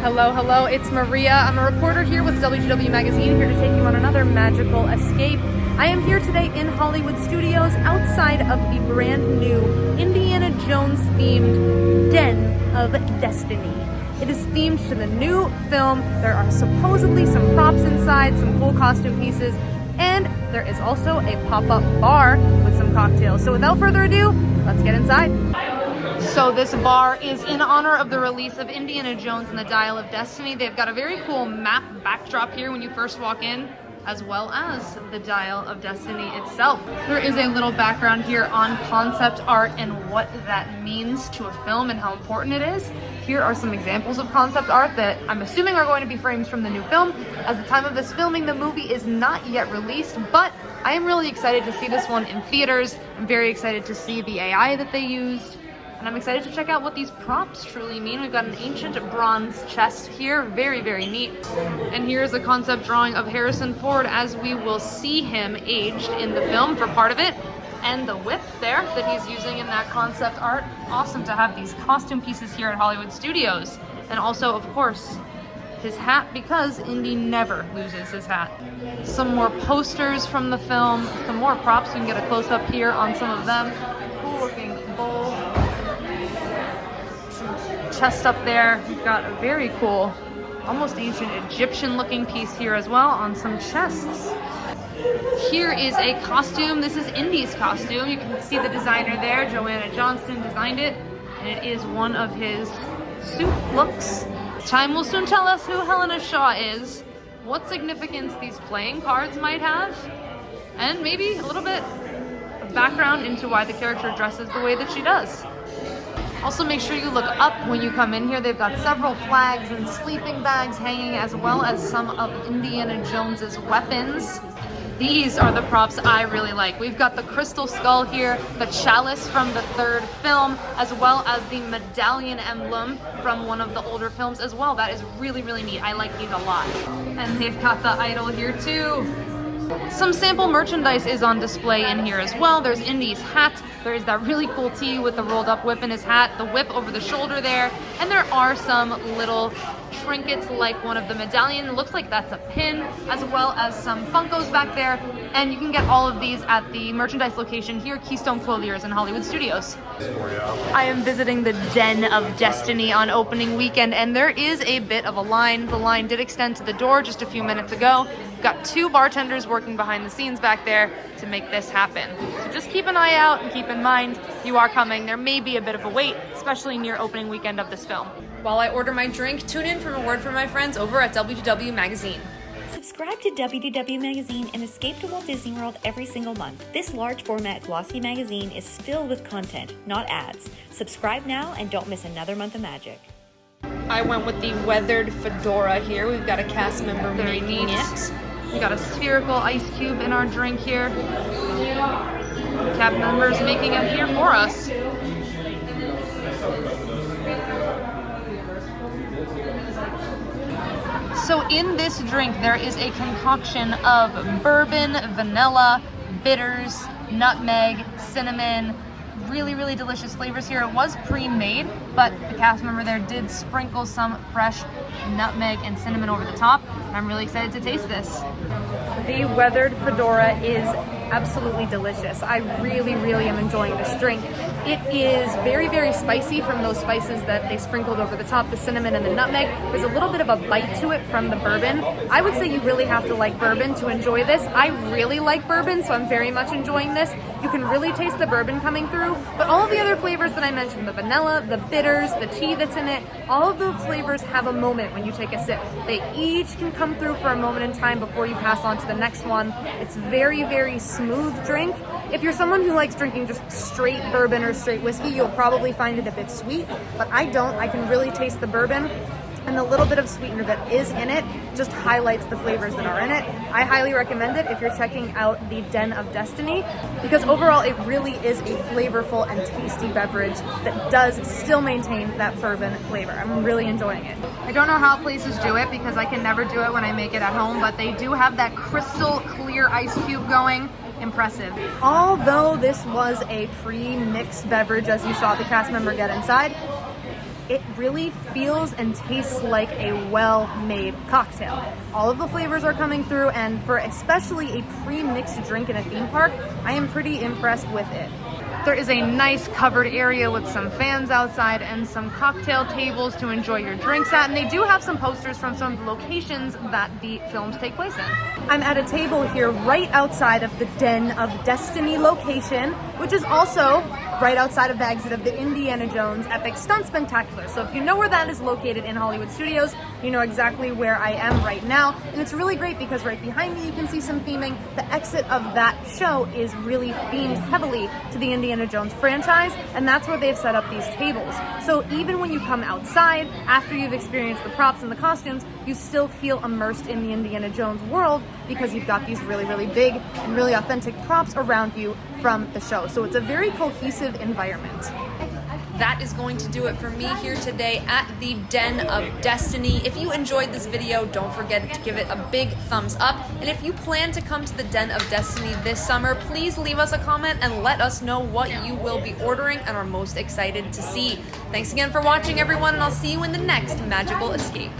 Hello, hello, it's Maria. I'm a reporter here with WDW Magazine, here to take you on another magical escape. I am here today in Hollywood Studios outside of the brand new Indiana Jones themed Den of Destiny. It is themed to the new film. There are supposedly some props inside, some cool costume pieces, and there is also a pop-up bar with some cocktails. So without further ado, let's get inside. So this bar is in honor of the release of Indiana Jones and the Dial of Destiny. They've got a very cool map backdrop here when you first walk in, as well as the Dial of Destiny itself. There is a little background here on concept art and what that means to a film and how important it is. Here are some examples of concept art that I'm assuming are going to be frames from the new film. At the time of this filming, the movie is not yet released, but I am really excited to see this one in theaters. I'm very excited to see the AI that they used. And I'm excited to check out what these props truly mean. We've got an ancient bronze chest here, very, very neat. And here's a concept drawing of Harrison Ford as we will see him aged in the film for part of it. And the whip there that he's using in that concept art. Awesome to have these costume pieces here at Hollywood Studios. And also, of course, his hat, because Indy never loses his hat. Some more posters from the film, some more props. You can get a close-up here on some of them. Cool looking bowl. Chest up there. We've got a very cool, almost ancient Egyptian looking piece here as well on some chests. Here is a costume. This is Indy's costume. You can see the designer there. Joanna Johnston designed it, and it is one of his suit looks. Time will soon tell us who Helena Shaw is, what significance these playing cards might have, and maybe a little bit of background into why the character dresses the way that she does. Also, make sure you look up when you come in here. They've got several flags and sleeping bags hanging, as well as some of Indiana Jones's weapons. These are the props I really like. We've got the crystal skull here, the chalice from the third film, as well as the medallion emblem from one of the older films as well. That is really, really neat. I like these a lot. And they've got the idol here too. Some sample merchandise is on display in here as well. There's Indy's hat. There is that really cool tee with the rolled up whip in his hat, the whip over the shoulder there, and there are some little trinkets like one of the medallion. It looks like that's a pin, as well as some Funkos back there. And you can get all of these at the merchandise location here, Keystone Clothiers in Hollywood Studios. I am visiting the Den of Destiny on opening weekend, and there is a bit of a line. The line did extend to the door just a few minutes ago. We've got two bartenders working behind the scenes back there to make this happen. So just keep an eye out and keep in mind you are coming. There may be a bit of a wait, especially near opening weekend of this film. While I order my drink, tune in for a word from my friends over at WDW Magazine. Subscribe to WDW Magazine and escape to Walt Disney World every single month. This large format glossy magazine is filled with content, not ads. Subscribe now and don't miss another month of magic. I went with the weathered fedora here. We've got a cast member making it. We got a spherical ice cube in our drink here. The cast members making it here for us. So in this drink, there is a concoction of bourbon, vanilla, bitters, nutmeg, cinnamon, really, really delicious flavors here. It was pre-made, but the cast member there did sprinkle some fresh nutmeg and cinnamon over the top. I'm really excited to taste this. The weathered fedora is absolutely delicious. I really, really am enjoying this drink. It is very, very spicy from those spices that they sprinkled over the top, the cinnamon and the nutmeg. There's a little bit of a bite to it from the bourbon. I would say you really have to like bourbon to enjoy this. I really like bourbon, so I'm very much enjoying this. You can really taste the bourbon coming through, but all of the other flavors that I mentioned, the vanilla, the bitters, the tea that's in it, all of those flavors have a moment when you take a sip. They each can come through for a moment in time before you pass on to the next one. It's very, very smooth drink. If you're someone who likes drinking just straight bourbon or straight whiskey, you'll probably find it a bit sweet, but I don't. I can really taste the bourbon, and the little bit of sweetener that is in it just highlights the flavors that are in it. I highly recommend it if you're checking out the Den of Destiny, because overall it really is a flavorful and tasty beverage that does still maintain that bourbon flavor. I'm really enjoying it. I don't know how places do it because I can never do it when I make it at home, but they do have that crystal clear ice cube going. Impressive. Although this was a pre-mixed beverage, as you saw the cast member get inside, it really feels and tastes like a well-made cocktail. All of the flavors are coming through, and for especially a pre-mixed drink in a theme park, I am pretty impressed with it. There is a nice covered area with some fans outside and some cocktail tables to enjoy your drinks at, and they do have some posters from some of the locations that the films take place in. I'm at a table here right outside of the Den of Destiny location, which is also right outside of the exit of the Indiana Jones Epic Stunt Spectacular. So if you know where that is located in Hollywood Studios, you know exactly where I am right now. And it's really great because right behind me you can see some theming. The exit of that show is really themed heavily to the Indiana Jones franchise, and that's where they've set up these tables. So even when you come outside, after you've experienced the props and the costumes, you still feel immersed in the Indiana Jones world because you've got these really, really big and really authentic props around you from the show. So it's a very cohesive environment. That is going to do it for me here today at the Den of Destiny. If you enjoyed this video, don't forget to give it a big thumbs up. And if you plan to come to the Den of Destiny this summer, please leave us a comment and let us know what you will be ordering and are most excited to see. Thanks again for watching, everyone, and I'll see you in the next magical escape.